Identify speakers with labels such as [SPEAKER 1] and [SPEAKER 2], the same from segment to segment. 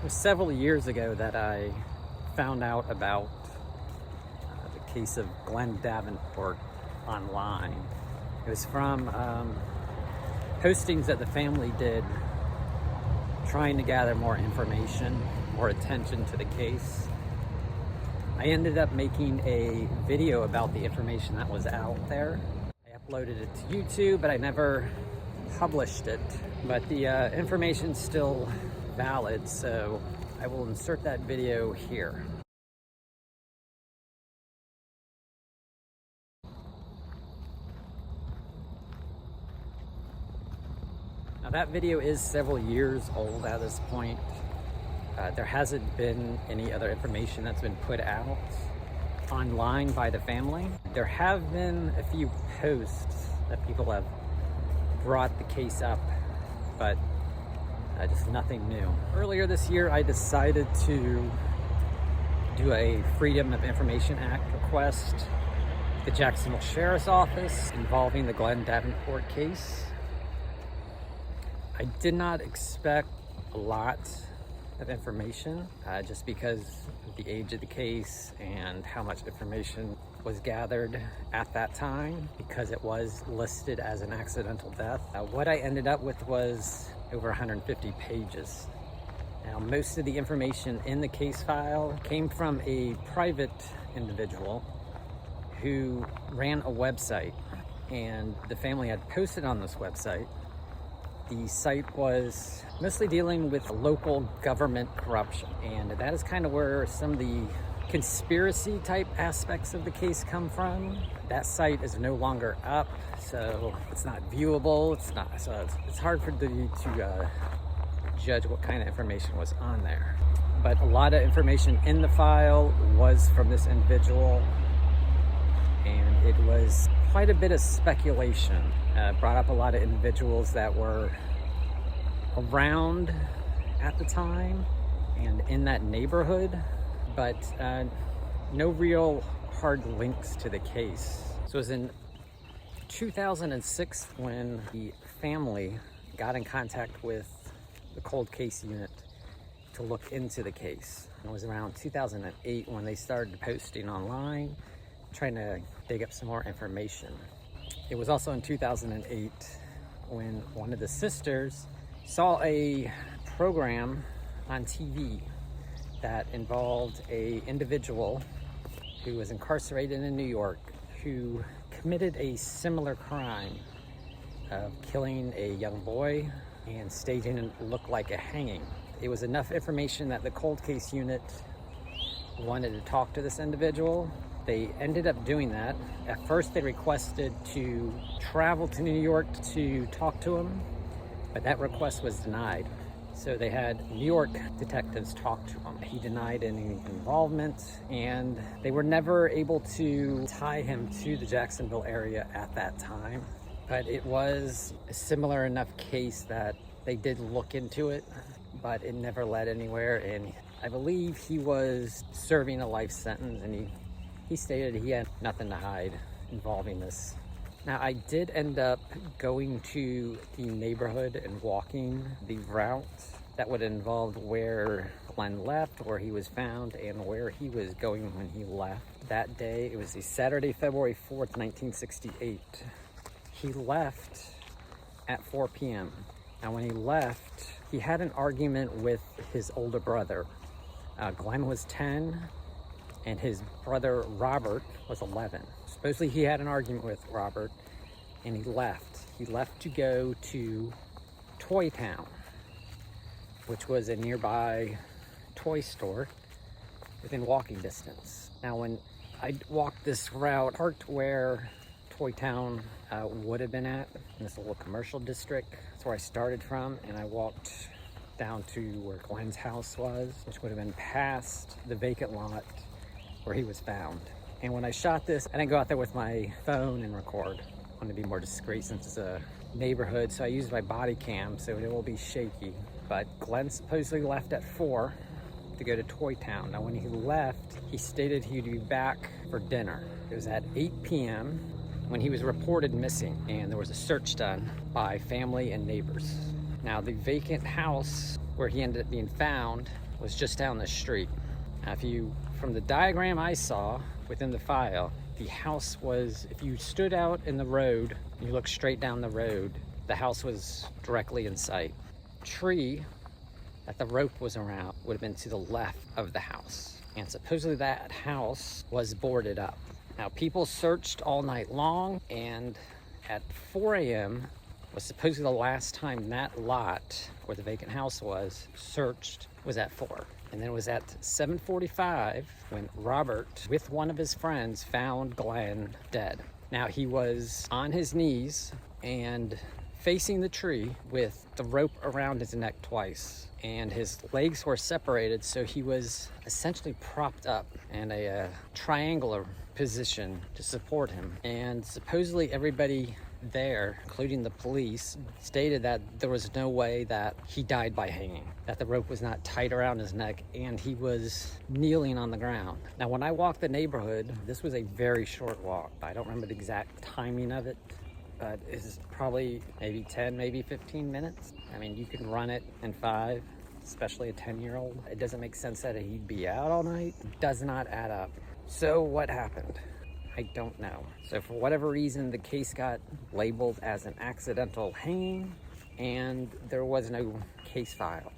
[SPEAKER 1] It was several years ago that I found out about the case of Glen Davenport online. It was from postings that the family did trying to gather more information, more attention to the case. I ended up making a video about the information that was out there. I uploaded it to YouTube, but I never published it. But the information's still valid, so I will insert that video here. Now that video is several years old at this point. There hasn't been any other information that's been put out online by the family. There have been a few posts that people have brought the case up, but just nothing new. Earlier this year, I decided to do a Freedom of Information Act request at the Jacksonville Sheriff's Office involving the Glen Davenport case. I did not expect a lot of information just because of the age of the case and how much information was gathered at that time, because it was listed as an accidental death. What I ended up with was over 150 pages. Now, most of the information in the case file came from a private individual who ran a website, and the family had posted on this website. The site was mostly dealing with local government corruption, and that is kind of where some of the conspiracy type aspects of the case come from. That site is no longer up, so it's not viewable. It's hard for you to judge what kind of information was on there. But a lot of information in the file was from this individual, and it was quite a bit of speculation. Brought up a lot of individuals that were around at the time and in that neighborhood, but no real hard links to the case. So it was in 2006 when the family got in contact with the cold case unit to look into the case. It was around 2008 when they started posting online, trying to dig up some more information. It was also in 2008 when one of the sisters saw a program on TV that involved an individual who was incarcerated in New York who committed a similar crime of killing a young boy and staging it look like a hanging. It was enough information that the cold case unit wanted to talk to this individual. They ended up doing that. At first, they requested to travel to New York to talk to him, but that request was denied. So they had New York detectives talk to him. He denied any involvement, and they were never able to tie him to the Jacksonville area at that time. But it was a similar enough case that they did look into it, but it never led anywhere. And I believe he was serving a life sentence, and he stated he had nothing to hide involving this. Now, I did end up going to the neighborhood and walking the route that would involve where Glen left, where he was found, and where he was going when he left. That day, it was a Saturday, February 4th, 1968. He left at 4 p.m. Now, when he left, he had an argument with his older brother. Glen was 10, and his brother Robert was 11. Supposedly he had an argument with Robert, and he left. He left to go to Toy Town, which was a nearby toy store within walking distance. Now, when I walked this route, parked where Toy Town would have been at, in this little commercial district. That's where I started from, and I walked down to where Glen's house was, which would have been past the vacant lot where he was found. And when I shot this, I didn't go out there with my phone and record. I wanted to be more discreet since it's a neighborhood, so I used my body cam so it will be shaky. But Glen supposedly left at 4 to go to Toy Town. Now, when he left, he stated he'd be back for dinner. It was at 8 p.m. when he was reported missing, and there was a search done by family and neighbors. Now, the vacant house where he ended up being found was just down the street. Now, from the diagram I saw within the file, the house was, if you stood out in the road, you look straight down the road, the house was directly in sight. Tree that the rope was around would have been to the left of the house. And supposedly that house was boarded up. Now, people searched all night long, and at 4 a.m. was supposedly the last time that lot where the vacant house was searched was at 4. And then it was at 7:45 when Robert, with one of his friends, found Glen dead. Now, he was on his knees and facing the tree with the rope around his neck twice. And his legs were separated, so he was essentially propped up in a triangular position to support him. And supposedly everybody there, including the police, stated that there was no way that he died by hanging, that the rope was not tight around his neck, and he was kneeling on the ground. Now, when I walked the neighborhood, this was a very short walk. I don't remember the exact timing of it, but it's probably maybe 10, maybe 15 minutes. I mean, you can run it in 5, especially a 10-year-old. It doesn't make sense that he'd be out all night. It does not add up. So what happened? I don't know. So for whatever reason, the case got labeled as an accidental hanging, and there was no case file.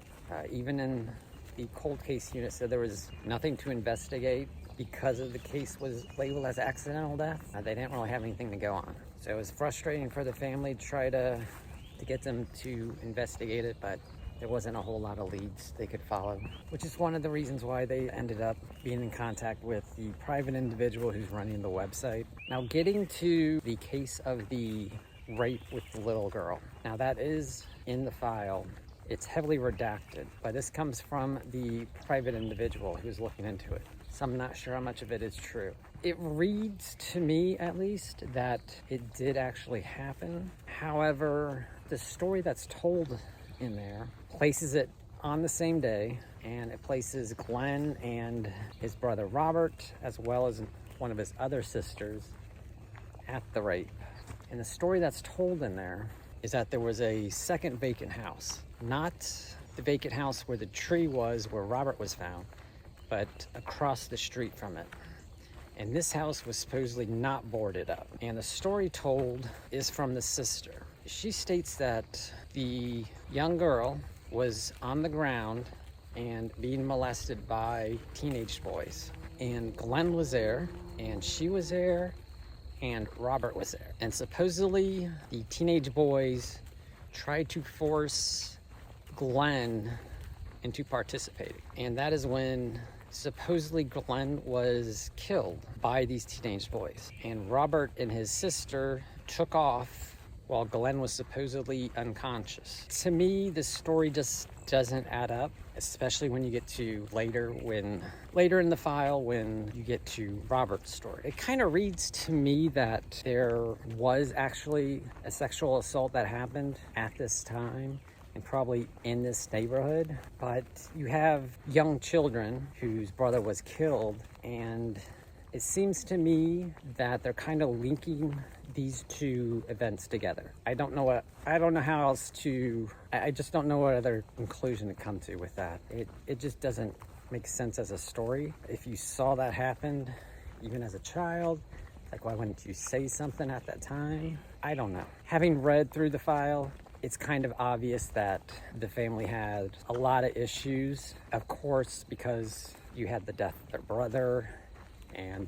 [SPEAKER 1] Even in the cold case unit said there was nothing to investigate because of the case was labeled as accidental death. They didn't really have anything to go on. So it was frustrating for the family to try to get them to investigate it, but there wasn't a whole lot of leads they could follow, which is one of the reasons why they ended up being in contact with the private individual who's running the website. Now, getting to the case of the rape with the little girl. Now, that is in the file. It's heavily redacted, but this comes from the private individual who's looking into it. So I'm not sure how much of it is true. It reads to me, at least, that it did actually happen. However, the story that's told in there places it on the same day, and it places Glen and his brother Robert, as well as one of his other sisters, at the rape. And the story that's told in there is that there was a second vacant house, not the vacant house where the tree was, where Robert was found, but across the street from it. And this house was supposedly not boarded up. And the story told is from the sister. She states that the young girl was on the ground and being molested by teenage boys. And Glen was there, and she was there, and Robert was there. And supposedly the teenage boys tried to force Glen into participating. And that is when supposedly Glen was killed by these teenage boys. And Robert and his sister took off while Glen was supposedly unconscious. To me, this story just doesn't add up, especially when you get to later in the file when you get to Robert's story. It kind of reads to me that there was actually a sexual assault that happened at this time and probably in this neighborhood, but you have young children whose brother was killed, and it seems to me that they're kind of linking these two events together. I just don't know what other conclusion to come to with that. It just doesn't make sense as a story. If you saw that happen, even as a child, like, why wouldn't you say something at that time? I don't know. Having read through the file, it's kind of obvious that the family had a lot of issues, of course, because you had the death of their brother, and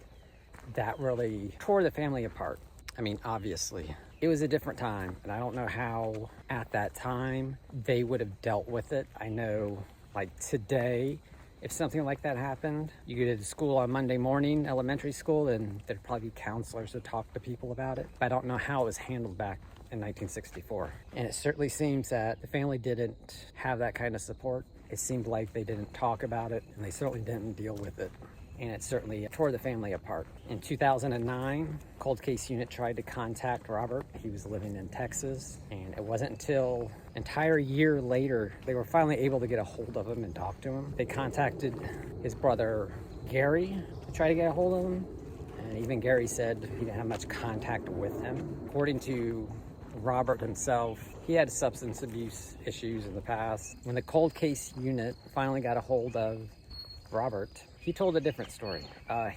[SPEAKER 1] that really tore the family apart. I mean, obviously, it was a different time, and I don't know how at that time they would have dealt with it. I know, like today, if something like that happened, you go to school on Monday morning, elementary school, and there'd probably be counselors to talk to people about it. But I don't know how it was handled back in 1964. And it certainly seems that the family didn't have that kind of support. It seemed like they didn't talk about it, and they certainly didn't deal with it. And it certainly tore the family apart. In 2009, Cold Case Unit tried to contact Robert. He was living in Texas, and it wasn't until an entire year later they were finally able to get a hold of him and talk to him. They contacted his brother Gary to try to get a hold of him, and even Gary said he didn't have much contact with him. According to Robert himself, he had substance abuse issues in the past. When the cold case unit finally got a hold of Robert, he told a different story.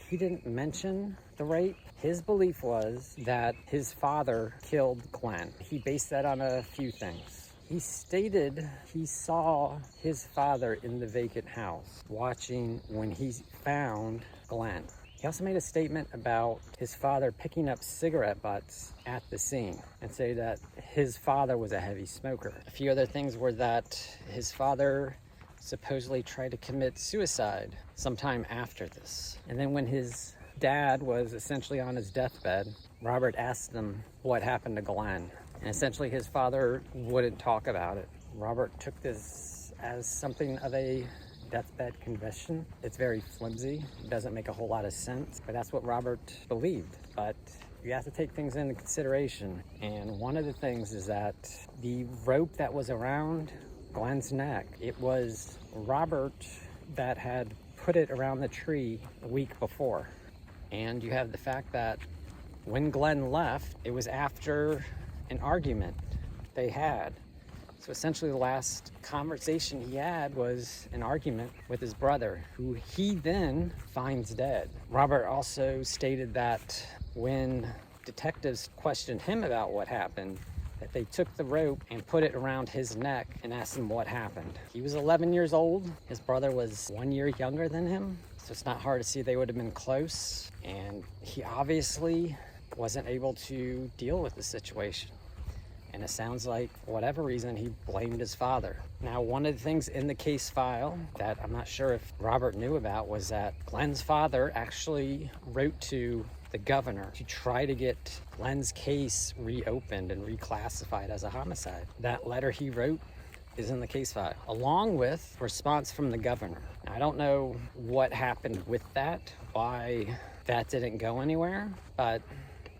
[SPEAKER 1] He didn't mention the rape. His belief was that his father killed Glen. He based that on a few things. He stated he saw his father in the vacant house watching when he found Glen. He also made a statement about his father picking up cigarette butts at the scene and say that his father was a heavy smoker. A few other things were that his father supposedly tried to commit suicide sometime after this. And then when his dad was essentially on his deathbed, Robert asked him what happened to Glen. And essentially his father wouldn't talk about it. Robert took this as something of a deathbed confession. It's very flimsy. It doesn't make a whole lot of sense, but that's what Robert believed. But you have to take things into consideration. And one of the things is that the rope that was around Glen's neck, it was Robert that had put it around the tree a week before. And you have the fact that when Glen left, it was after an argument they had. So essentially the last conversation he had was an argument with his brother, who he then finds dead. Robert also stated that when detectives questioned him about what happened, that they took the rope and put it around his neck and asked him what happened. He was 11 years old. His brother was 1 year younger than him. So it's not hard to see they would have been close. And he obviously wasn't able to deal with the situation. And it sounds like, for whatever reason, he blamed his father. Now, one of the things in the case file that I'm not sure if Robert knew about was that Glen's father actually wrote to the governor to try to get Glen's case reopened and reclassified as a homicide. That letter he wrote is in the case file, along with response from the governor. Now, I don't know what happened with that, why that didn't go anywhere, but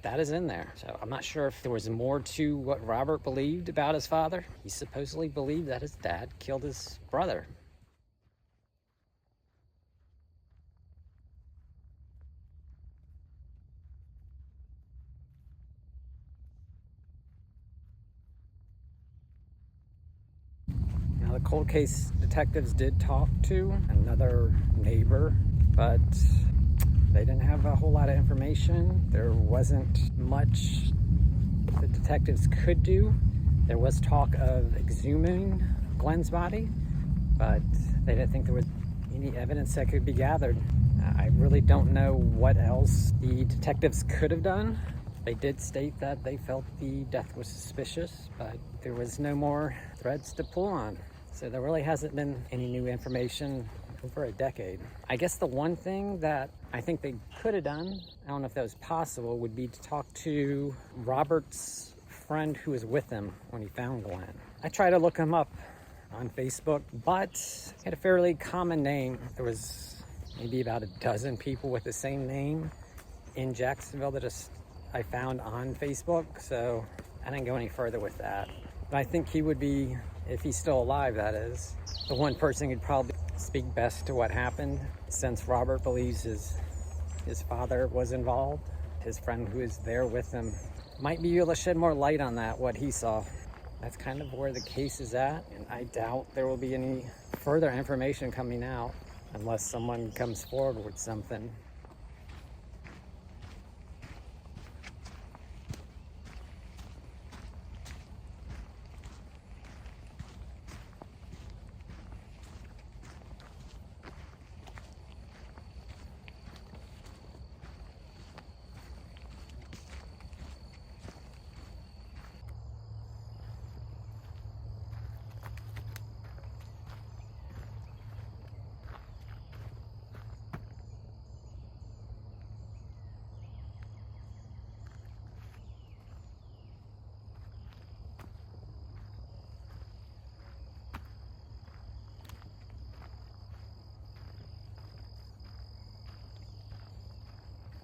[SPEAKER 1] that is in there. So I'm not sure if there was more to what Robert believed about his father. He supposedly believed that his dad killed his brother. Now, the cold case detectives did talk to another neighbor, but they didn't have a whole lot of information. There wasn't much the detectives could do. There was talk of exhuming Glen's body, but they didn't think there was any evidence that could be gathered. I really don't know what else the detectives could have done. They did state that they felt the death was suspicious, but there was no more threads to pull on. So there really hasn't been any new information over a decade. I guess the one thing that I think they could have done, I don't know if that was possible, would be to talk to Robert's friend who was with him when he found Glen. I tried to look him up on Facebook, but he had a fairly common name. There was maybe about a dozen people with the same name in Jacksonville that I found on Facebook, so I didn't go any further with that. But I think he would be, if he's still alive, that is, the one person who'd probably speak best to what happened, since Robert believes his father was involved. His friend who is there with him might be able to shed more light on that, what he saw. That's kind of where the case is at, and I doubt there will be any further information coming out unless someone comes forward with something.